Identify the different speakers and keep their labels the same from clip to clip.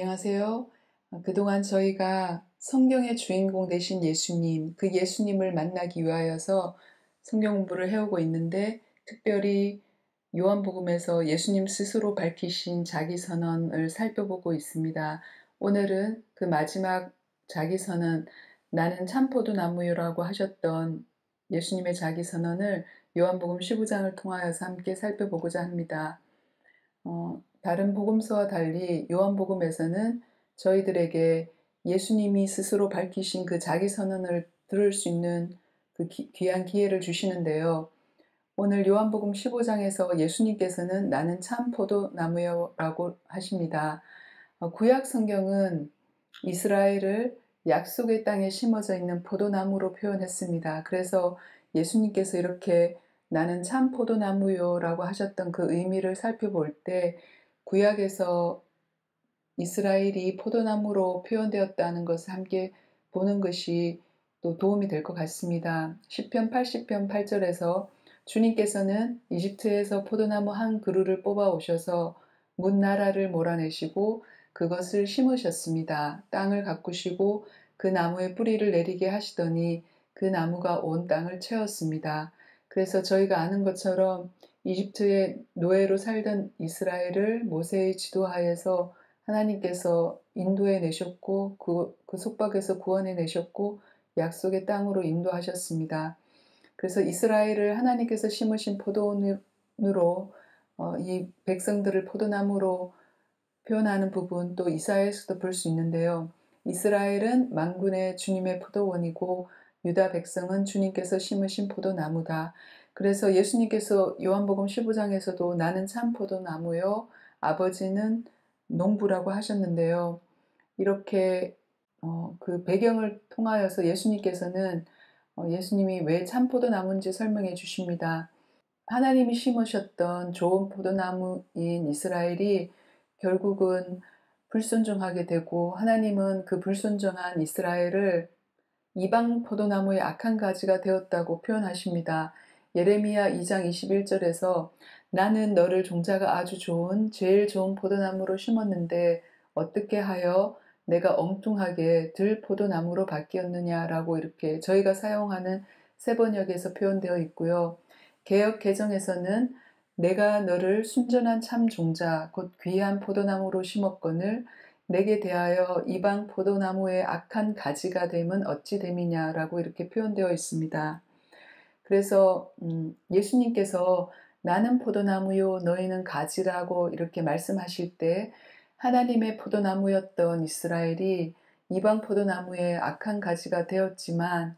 Speaker 1: 안녕하세요. 그동안 저희가 성경의 주인공 되신 예수님, 그 예수님을 만나기 위하여서 성경 공부를 해오고 있는데, 특별히 요한복음에서 예수님 스스로 밝히신 자기 선언을 살펴보고 있습니다. 오늘은 그 마지막 자기 선언, 나는 참포도나무요라고 하셨던 예수님의 자기 선언을 요한복음 15장을 통하여서 함께 살펴보고자 합니다. 다른 복음서와 달리 요한복음에서는 저희들에게 예수님이 스스로 밝히신 그 자기 선언을 들을 수 있는 그 귀한 기회를 주시는데요. 오늘 요한복음 15장에서 예수님께서는 나는 참 포도나무여라고 하십니다. 구약 성경은 이스라엘을 약속의 땅에 심어져 있는 포도나무로 표현했습니다. 그래서 예수님께서 이렇게 나는 참 포도나무요라고 하셨던 그 의미를 살펴볼 때 구약에서 이스라엘이 포도나무로 표현되었다는 것을 함께 보는 것이 또 도움이 될 것 같습니다. 시편 80편 8절에서 주님께서는 이집트에서 포도나무 한 그루를 뽑아 오셔서 문 나라를 몰아내시고 그것을 심으셨습니다. 땅을 가꾸시고 그 나무에 뿌리를 내리게 하시더니 그 나무가 온 땅을 채웠습니다. 그래서 저희가 아는 것처럼 이집트의 노예로 살던 이스라엘을 모세의 지도하에서 하나님께서 인도해 내셨고 그 속박에서 구원해 내셨고 약속의 땅으로 인도하셨습니다. 그래서 이스라엘을 하나님께서 심으신 포도원으로 이 백성들을 포도나무로 표현하는 부분 또 이사야에서도 볼 수 있는데요. 이스라엘은 만군의 주님의 포도원이고 유다 백성은 주님께서 심으신 포도나무다. 그래서 예수님께서 요한복음 15장에서도 나는 참 포도나무요 아버지는 농부라고 하셨는데요. 이렇게 그 배경을 통하여서 예수님께서는 예수님이 왜 참 포도나무인지 설명해 주십니다. 하나님이 심으셨던 좋은 포도나무인 이스라엘이 결국은 불순종하게 되고 하나님은 그 불순종한 이스라엘을 이방 포도나무의 악한 가지가 되었다고 표현하십니다. 예레미야 2장 21절에서 나는 너를 종자가 아주 좋은 제일 좋은 포도나무로 심었는데 어떻게 하여 내가 엉뚱하게 들 포도나무로 바뀌었느냐라고 이렇게 저희가 사용하는 세번역에서 표현되어 있고요. 개역 개정에서는 내가 너를 순전한 참 종자 곧 귀한 포도나무로 심었거늘 내게 대하여 이방 포도나무의 악한 가지가 됨은 어찌 됨이냐라고 이렇게 표현되어 있습니다. 그래서 예수님께서 나는 포도나무요 너희는 가지라고 이렇게 말씀하실 때 하나님의 포도나무였던 이스라엘이 이방 포도나무의 악한 가지가 되었지만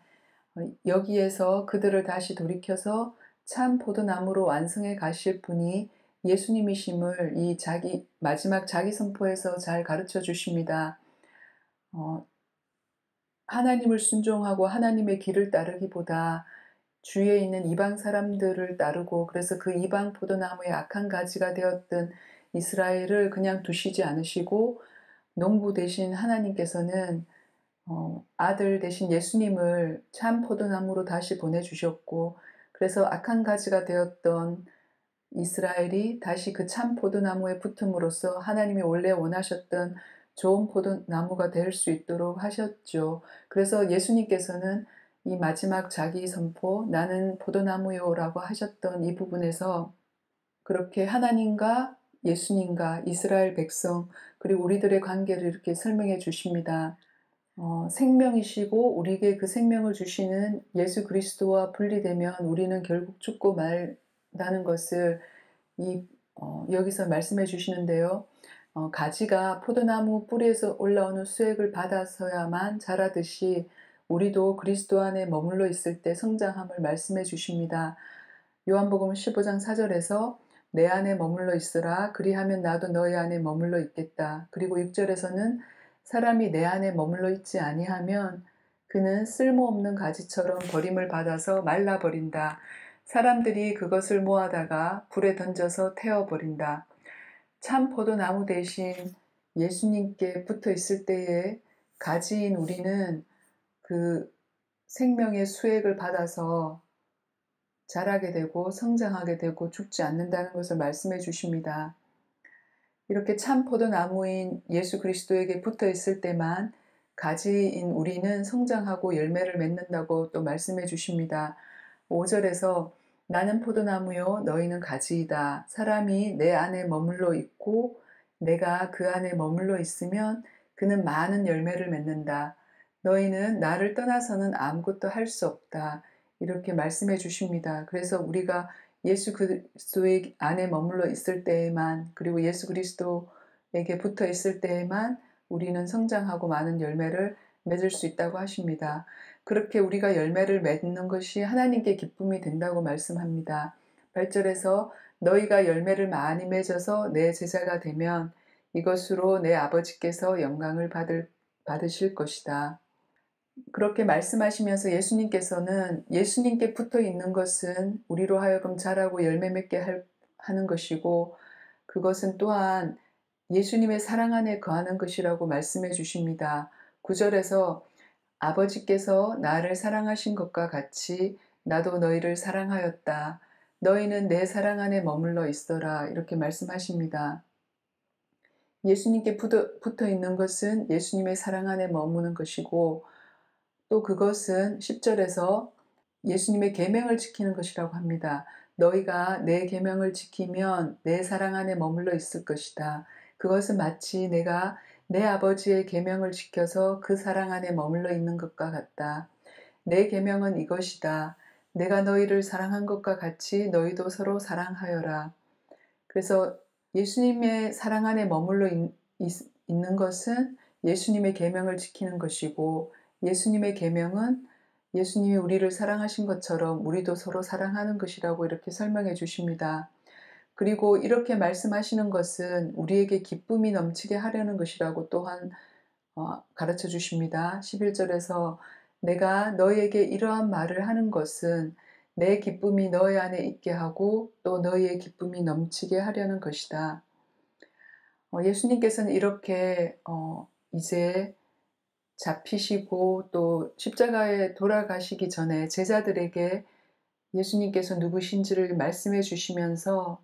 Speaker 1: 여기에서 그들을 다시 돌이켜서 참 포도나무로 완성해 가실 분이 예수님이심을 이 마지막 자기 선포에서 잘 가르쳐 주십니다. 하나님을 순종하고 하나님의 길을 따르기보다 주위에 있는 이방 사람들을 따르고 그래서 그 이방 포도나무의 악한 가지가 되었던 이스라엘을 그냥 두시지 않으시고 농부 대신 하나님께서는 아들 대신 예수님을 참 포도나무로 다시 보내주셨고 그래서 악한 가지가 되었던 이스라엘이 다시 그 참 포도나무에 붙음으로써 하나님이 원래 원하셨던 좋은 포도나무가 될 수 있도록 하셨죠. 그래서 예수님께서는 이 마지막 자기 선포 나는 포도나무요라고 하셨던 이 부분에서 그렇게 하나님과 예수님과 이스라엘 백성 그리고 우리들의 관계를 이렇게 설명해 주십니다. 생명이시고 우리에게 그 생명을 주시는 예수 그리스도와 분리되면 우리는 결국 죽고 말다는 것을 여기서 말씀해 주시는데요. 가지가 포도나무 뿌리에서 올라오는 수액을 받아서야만 자라듯이 우리도 그리스도 안에 머물러 있을 때 성장함을 말씀해 주십니다. 요한복음 15장 4절에서 내 안에 머물러 있으라 그리하면 나도 너희 안에 머물러 있겠다. 그리고 6절에서는 사람이 내 안에 머물러 있지 아니하면 그는 쓸모없는 가지처럼 버림을 받아서 말라버린다. 사람들이 그것을 모아다가 불에 던져서 태워버린다. 참 포도나무 대신 예수님께 붙어 있을 때에 가지인 우리는 그 생명의 수액을 받아서 자라게 되고 성장하게 되고 죽지 않는다는 것을 말씀해 주십니다. 이렇게 참 포도나무인 예수 그리스도에게 붙어 있을 때만 가지인 우리는 성장하고 열매를 맺는다고 또 말씀해 주십니다. 5절에서 나는 포도나무요 너희는 가지이다. 사람이 내 안에 머물러 있고 내가 그 안에 머물러 있으면 그는 많은 열매를 맺는다. 너희는 나를 떠나서는 아무것도 할 수 없다. 이렇게 말씀해 주십니다. 그래서 우리가 예수 그리스도의 안에 머물러 있을 때에만, 그리고 예수 그리스도에게 붙어 있을 때에만 우리는 성장하고 많은 열매를 맺을 수 있다고 하십니다. 그렇게 우리가 열매를 맺는 것이 하나님께 기쁨이 된다고 말씀합니다. 8절에서 너희가 열매를 많이 맺어서 내 제자가 되면 이것으로 내 아버지께서 영광을 받으실 것이다. 그렇게 말씀하시면서 예수님께서는 예수님께 붙어 있는 것은 우리로 하여금 자라고 열매 맺게 하는 것이고, 그것은 또한 예수님의 사랑 안에 거하는 것이라고 말씀해 주십니다. 9절에서 아버지께서 나를 사랑하신 것과 같이 나도 너희를 사랑하였다. 너희는 내 사랑 안에 머물러 있어라. 이렇게 말씀하십니다. 예수님께 붙어 있는 것은 예수님의 사랑 안에 머무는 것이고, 또 그것은 10절에서 예수님의 계명을 지키는 것이라고 합니다. 너희가 내 계명을 지키면 내 사랑 안에 머물러 있을 것이다. 그것은 마치 내가 내 아버지의 계명을 지켜서 그 사랑 안에 머물러 있는 것과 같다. 내 계명은 이것이다. 내가 너희를 사랑한 것과 같이 너희도 서로 사랑하여라. 그래서 예수님의 사랑 안에 머물러 있는 것은 예수님의 계명을 지키는 것이고, 예수님의 계명은 예수님이 우리를 사랑하신 것처럼 우리도 서로 사랑하는 것이라고 이렇게 설명해 주십니다. 그리고 이렇게 말씀하시는 것은 우리에게 기쁨이 넘치게 하려는 것이라고 또한 가르쳐 주십니다. 11절에서 내가 너희에게 이러한 말을 하는 것은 내 기쁨이 너희 안에 있게 하고 또 너희의 기쁨이 넘치게 하려는 것이다. 예수님께서는 이렇게 이제 잡히시고 또 십자가에 돌아가시기 전에 제자들에게 예수님께서 누구신지를 말씀해 주시면서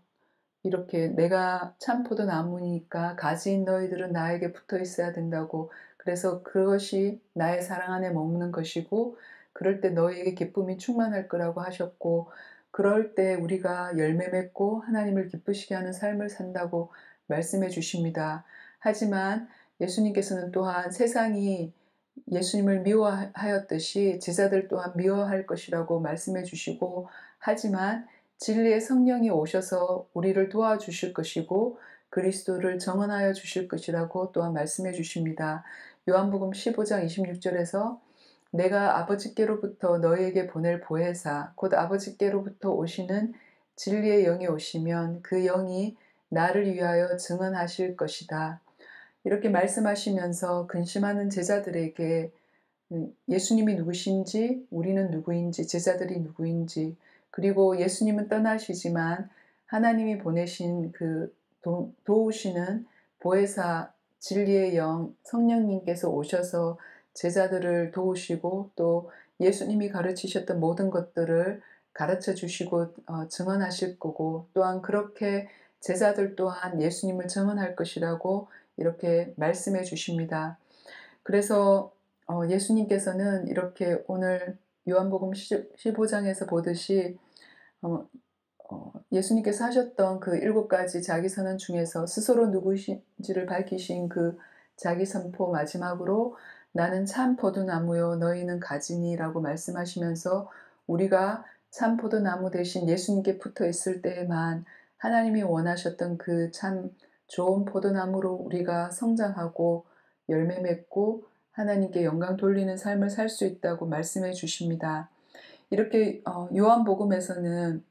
Speaker 1: 이렇게 내가 참 포도나무니까 가지인 너희들은 나에게 붙어 있어야 된다고, 그래서 그것이 나의 사랑 안에 머무는 것이고 그럴 때 너희에게 기쁨이 충만할 거라고 하셨고, 그럴 때 우리가 열매 맺고 하나님을 기쁘시게 하는 삶을 산다고 말씀해 주십니다. 하지만 예수님께서는 또한 세상이 예수님을 미워하였듯이 제자들 또한 미워할 것이라고 말씀해 주시고, 하지만 진리의 성령이 오셔서 우리를 도와주실 것이고 그리스도를 정언하여 주실 것이라고 또한 말씀해 주십니다. 요한복음 15장 26절에서 내가 아버지께로부터 너희에게 보낼 보혜사 곧 아버지께로부터 오시는 진리의 영이 오시면 그 영이 나를 위하여 증언하실 것이다. 이렇게 말씀하시면서 근심하는 제자들에게 예수님이 누구신지, 우리는 누구인지, 제자들이 누구인지, 그리고 예수님은 떠나시지만 하나님이 보내신 그 도우시는 보혜사 진리의 영 성령님께서 오셔서 제자들을 도우시고 또 예수님이 가르치셨던 모든 것들을 가르쳐 주시고 증언하실 거고, 또한 그렇게 제자들 또한 예수님을 증언할 것이라고 이렇게 말씀해 주십니다. 그래서 예수님께서는 이렇게 오늘 요한복음 15장에서 보듯이 예수님께서 하셨던 그 7가지 자기 선언 중에서 스스로 누구신지를 밝히신 그 자기 선포 마지막으로 나는 참 포도나무요 너희는 가지니라고 말씀하시면서 우리가 참 포도나무 대신 예수님께 붙어 있을 때에만 하나님이 원하셨던 그 참 좋은 포도나무로 우리가 성장하고 열매 맺고 하나님께 영광 돌리는 삶을 살 수 있다고 말씀해 주십니다. 이렇게 요한복음에서는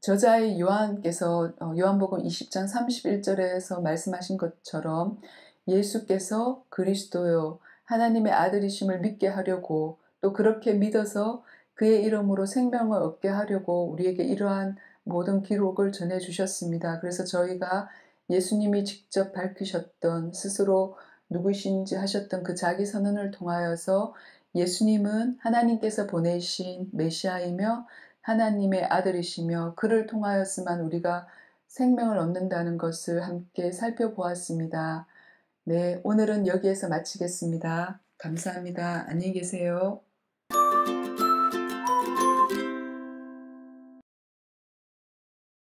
Speaker 1: 저자의 요한께서 요한복음 20장 31절에서 말씀하신 것처럼 예수께서 그리스도요 하나님의 아들이심을 믿게 하려고 또 그렇게 믿어서 그의 이름으로 생명을 얻게 하려고 우리에게 이러한 모든 기록을 전해주셨습니다. 그래서 저희가 예수님이 직접 밝히셨던 스스로 누구신지 하셨던 그 자기 선언을 통하여서 예수님은 하나님께서 보내신 메시아이며 하나님의 아들이시며 그를 통하였으만 우리가 생명을 얻는다는 것을 함께 살펴보았습니다. 네, 오늘은 여기에서 마치겠습니다. 감사합니다. 안녕히 계세요.